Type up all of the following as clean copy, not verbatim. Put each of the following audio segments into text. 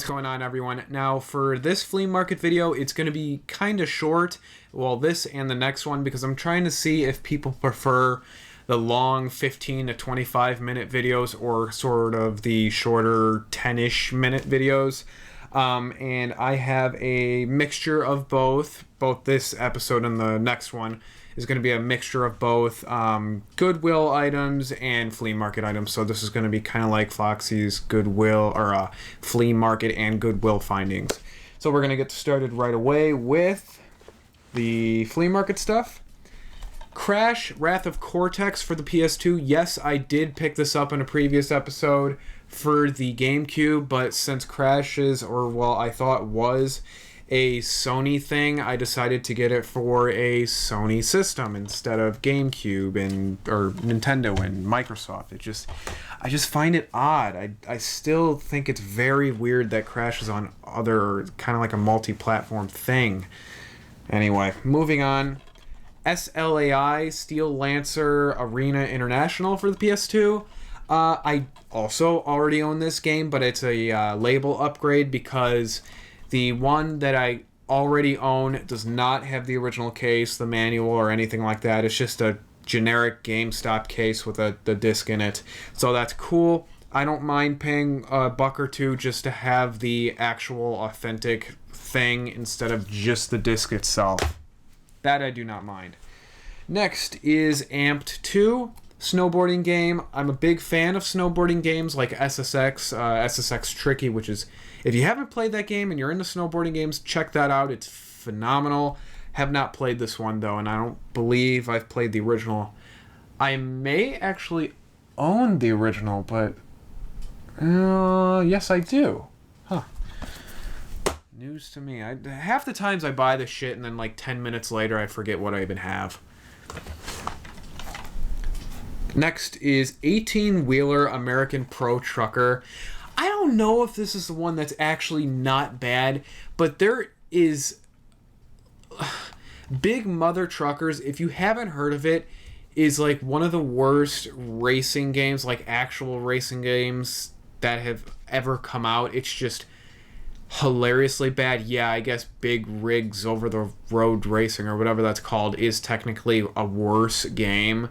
What's going on, everyone? Now, for this flea market video, it's going to be kind of short. Well, this and the next one, because I'm trying to see if people prefer the long 15 to 25 minute videos or sort of the shorter 10-ish minute videos. And I have a mixture of both this episode and the next one is going to be a mixture of both Goodwill items and flea market items. So this is going to be kind of like Foxxy's Goodwill or flea market and Goodwill findings. So we're going to get started right away with the flea market stuff. Crash Wrath of Cortex for the PS2. Yes, I did pick this up in a previous episode for the GameCube, but since Crash is, or well, I thought was a Sony thing, I decided to get it for a Sony system instead of GameCube or Nintendo and Microsoft. I just find it odd. I still think it's very weird that Crash is on other, kind of like a multi-platform thing. Anyway, moving on. SLAI, Steel Lancer Arena International for the PS2. I also already own this game, but it's a label upgrade because the one that I already own does not have the original case, the manual, or anything like that. It's just a generic GameStop case with the disc in it. So that's cool. I don't mind paying $1 or $2 just to have the actual authentic thing instead of just the disc itself. That I do not mind. Next is Amped 2. Snowboarding game. I'm a big fan of snowboarding games like SSX Tricky, which is, if you haven't played that game and you're into snowboarding games, check that out. It's phenomenal. Have not played this one though, and I don't believe I've played the original. I may actually own the original, but yes, I do. Huh. News to me. Half the times I buy this shit and then like 10 minutes later I forget what I even have. Next is 18-wheeler American Pro Trucker. I don't know if this is the one that's actually not bad, but there is Big Mother Truckers. If you haven't heard of it, is like one of the worst racing games, like actual racing games that have ever come out. It's just hilariously bad. Yeah, I guess Big Rigs Over the Road Racing or whatever that's called is technically a worse game.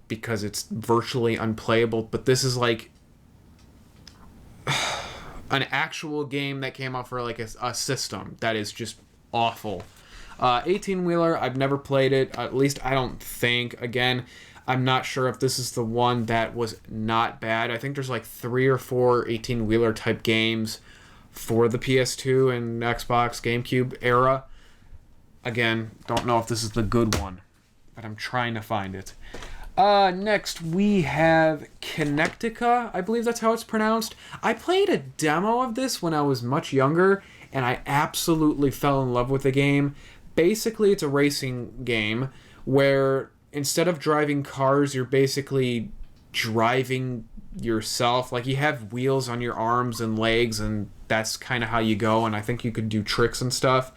Because it's virtually unplayable, but this is like an actual game that came out for like a system that is just awful. 18-wheeler, I've never played it, at least I don't think. Again, I'm not sure if this is the one that was not bad. I think there's like 3 or 4 18-wheeler type games for the PS2 and Xbox, GameCube era. Again, don't know if this is the good one, but I'm trying to find it. Next, we have Connectica. I believe that's how it's pronounced. I played a demo of this when I was much younger, and I absolutely fell in love with the game. Basically, it's a racing game where instead of driving cars, you're basically driving yourself. Like, you have wheels on your arms and legs, and that's kind of how you go, and I think you could do tricks and stuff.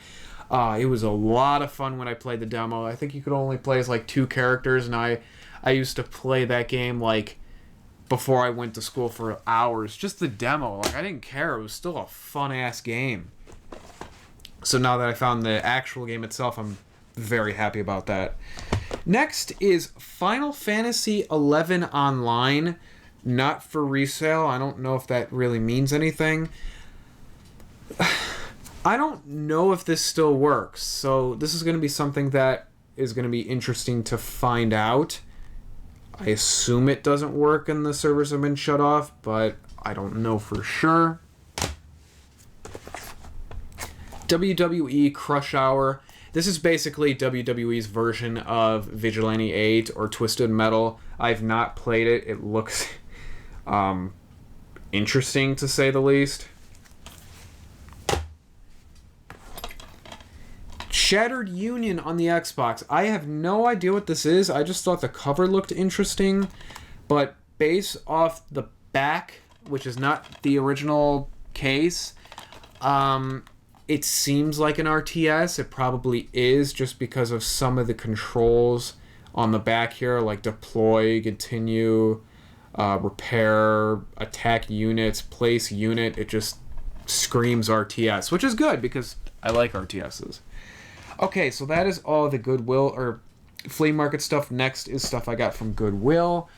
It was a lot of fun when I played the demo. I think you could only play as like 2 characters, and I used to play that game like before I went to school for hours. Just the demo, like I didn't care. It was still a fun ass game. So now that I found the actual game itself, I'm very happy about that. Next is Final Fantasy XI Online, not for resale. I don't know if that really means anything. I don't know if this still works, so this is going to be something that is going to be interesting to find out. I assume it doesn't work and the servers have been shut off, but I don't know for sure. WWE Crush Hour. This is basically WWE's version of Vigilante 8 or Twisted Metal. I've not played it. It looks interesting, to say the least. Shattered Union on the Xbox. I have no idea what this is. I just thought the cover looked interesting, but based off the back, which is not the original case, it seems like an RTS. It probably is, just because of some of the controls on the back here, like deploy, continue, repair, attack units, place unit. It just screams RTS, which is good because I like RTSs. Okay, so that is all the Goodwill or flea market stuff. Next is stuff I got from Goodwill.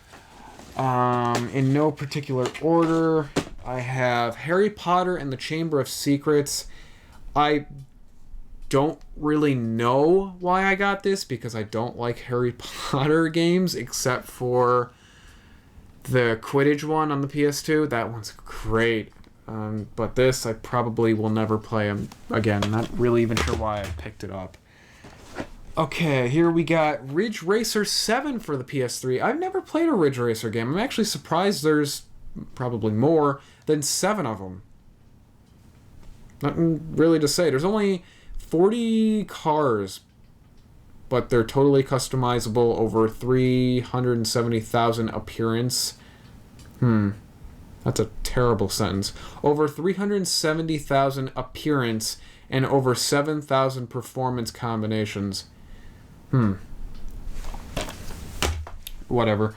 In no particular order, I have Harry Potter and the Chamber of Secrets. I don't really know why I got this because I don't like Harry Potter games except for the Quidditch one on the PS2. That one's great. But this I probably will never play again. Not really even sure why I picked it up. Okay, here we got Ridge Racer 7 for the PS3. I've never played a Ridge Racer game. I'm actually surprised there's probably more than 7 of them. Nothing really to say. There's only 40 cars, but they're totally customizable, over 370,000 appearance. That's a terrible sentence. Over 370,000 appearance and over 7,000 performance combinations. Whatever.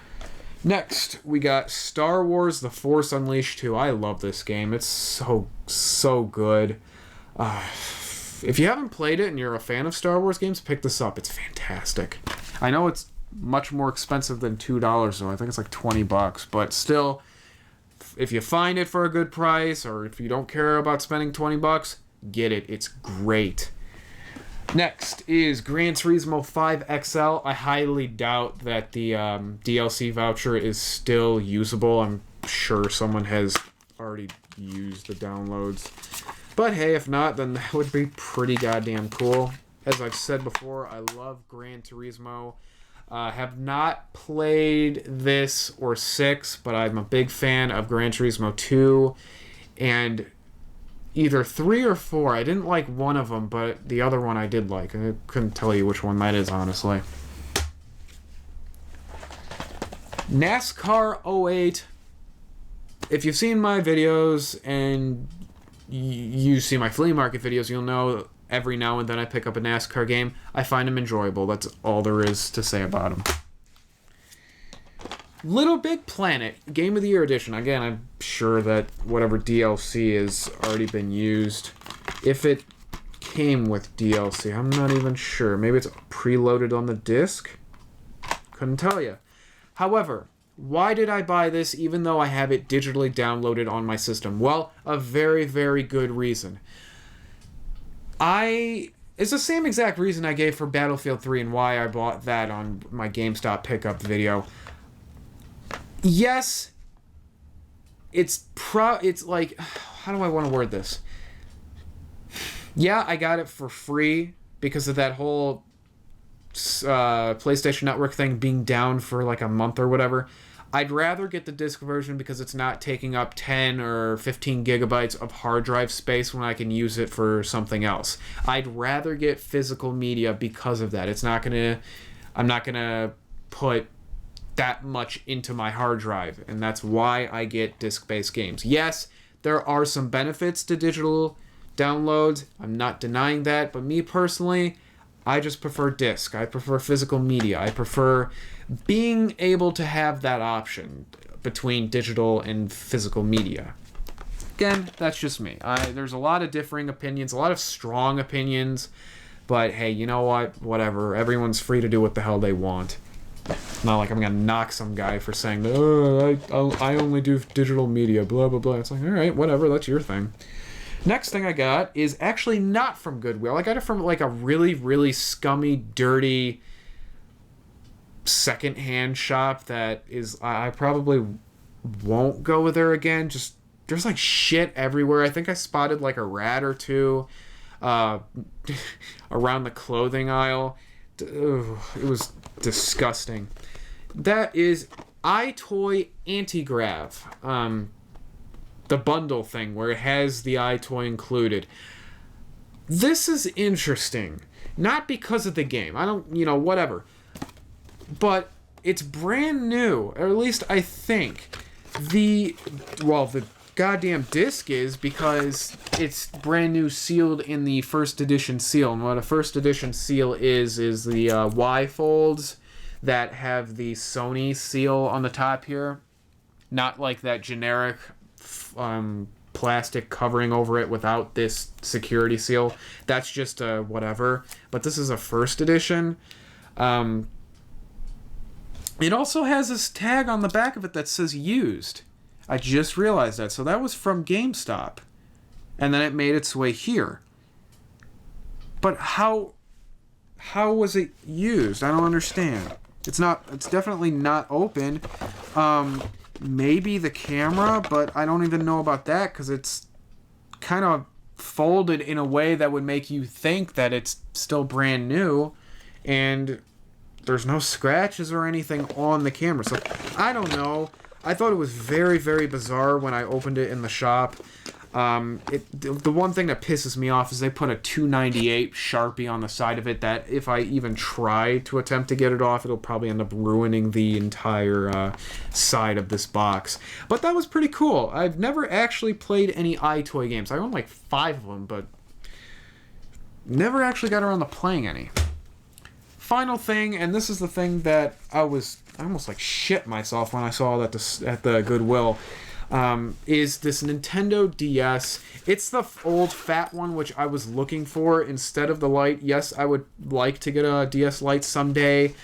Next, we got Star Wars The Force Unleashed 2. I love this game. It's so good. If you haven't played it and you're a fan of Star Wars games, pick this up. It's fantastic. I know it's much more expensive than $2, though. I think it's like $20, but still, if you find it for a good price, or if you don't care about spending $20, get it. It's great. Next is Gran Turismo 5 XL. I highly doubt that the DLC voucher is still usable. I'm sure someone has already used the downloads. But hey, if not, then that would be pretty goddamn cool. As I've said before, I love Gran Turismo. Have not played this or 6, but I'm a big fan of Gran Turismo 2. And either 3 or 4. I didn't like one of them, but the other one I did like. I couldn't tell you which one that is, honestly. NASCAR 08. If you've seen my videos and you see my flea market videos, you'll know every now and then I pick up a NASCAR game. I find them enjoyable. That's all there is to say about them. Little Big Planet, Game of the Year Edition. Again, I'm sure that whatever DLC has already been used. If it came with DLC, I'm not even sure. Maybe it's preloaded on the disc? Couldn't tell you. However, why did I buy this even though I have it digitally downloaded on my system? Well, a very, very good reason. It's the same exact reason I gave for Battlefield 3 and why I bought that on my GameStop pickup video. Yes, it's like, how do I want to word this? Yeah, I got it for free because of that whole PlayStation Network thing being down for like a month or whatever. I'd rather get the disc version because it's not taking up 10 or 15 gigabytes of hard drive space when I can use it for something else. I'd rather get physical media because of that. I'm not gonna put that much into my hard drive, and that's why I get disc-based games. Yes, there are some benefits to digital downloads. I'm not denying that, but me personally, I just prefer disc. I prefer physical media. I prefer being able to have that option between digital and physical media. Again, that's just me. There's a lot of differing opinions, a lot of strong opinions, but hey, you know what? Whatever. Everyone's free to do what the hell they want. It's not like I'm gonna knock some guy for saying, I only do digital media, blah, blah, blah. It's like, all right, whatever, that's your thing. Next thing I got is actually not from Goodwill. I got it from like a really, really scummy, dirty secondhand shop that is, I probably won't go there again. Just, there's like shit everywhere. I think I spotted like a rat or two around the clothing aisle. Ugh, it was disgusting. That is iToy Anti-Grav. The bundle thing where it has the iToy included. This is interesting. Not because of the game. I don't, whatever. But it's brand new. Or at least I think. The goddamn disc is because it's brand new, sealed in the first edition seal. And what a first edition seal is the Y folds that have the Sony seal on the top here. not like that generic plastic covering over it without this security seal. That's just a whatever. But this is a first edition. It also has this tag on the back of it that says used. I just realized that. So that was from GameStop. And then it made its way here. But how was it used? I don't understand. It's definitely not open. Maybe the camera, but I don't even know about that because it's kind of folded in a way that would make you think that it's still brand new, and there's no scratches or anything on the camera. So I don't know. I thought it was very, very bizarre when I opened it in the shop. The one thing that pisses me off is they put a 298 Sharpie on the side of it that if I even try to attempt to get it off, it'll probably end up ruining the entire side of this box. But that was pretty cool. I've never actually played any iToy games. I own like 5 of them, but never actually got around to playing any. Final thing, and this is the thing that I almost like shit myself when I saw that at the Goodwill. Is this Nintendo DS. It's the old fat one, which I was looking for instead of the Lite. Yes, I would like to get a DS Lite someday,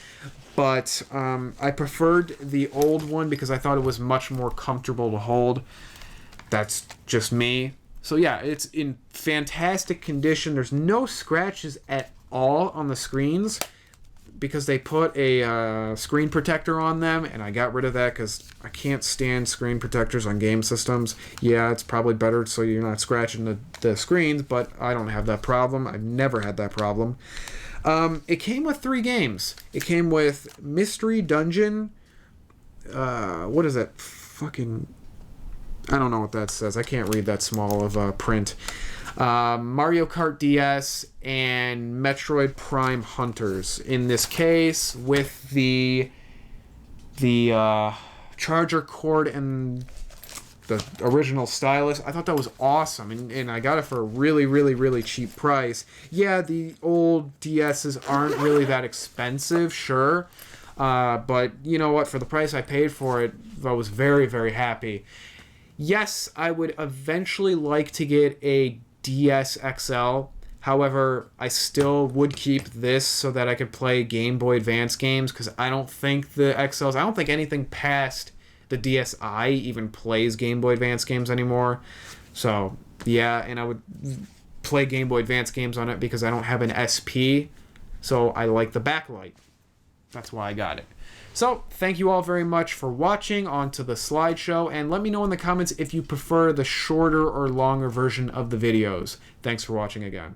but I preferred the old one because I thought it was much more comfortable to hold. That's just me. So yeah, it's in fantastic condition. There's no scratches at all on the screens, because they put a screen protector on them, and I got rid of that because I can't stand screen protectors on game systems. Yeah, it's probably better so you're not scratching the screens, but I don't have that problem. I've never had that problem. It came with 3 games. It came with Mystery Dungeon. What is that? Fucking... I don't know what that says. I can't read that small of a print. Mario Kart DS and Metroid Prime Hunters. In this case, with the charger cord and the original stylus. I thought that was awesome, and I got it for a really, really, really cheap price. Yeah, the old DSs aren't really that expensive, sure. But you know what? For the price I paid for it, I was very, very happy. Yes, I would eventually like to get a DS XL. However, I still would keep this so that I could play Game Boy Advance games, because I don't think the XLs, I don't think anything past the DSi even plays Game Boy Advance games anymore. So, yeah, and I would play Game Boy Advance games on it because I don't have an SP, so I like the backlight. That's why I got it. So, thank you all very much for watching. On to the slideshow, and let me know in the comments if you prefer the shorter or longer version of the videos. Thanks for watching again.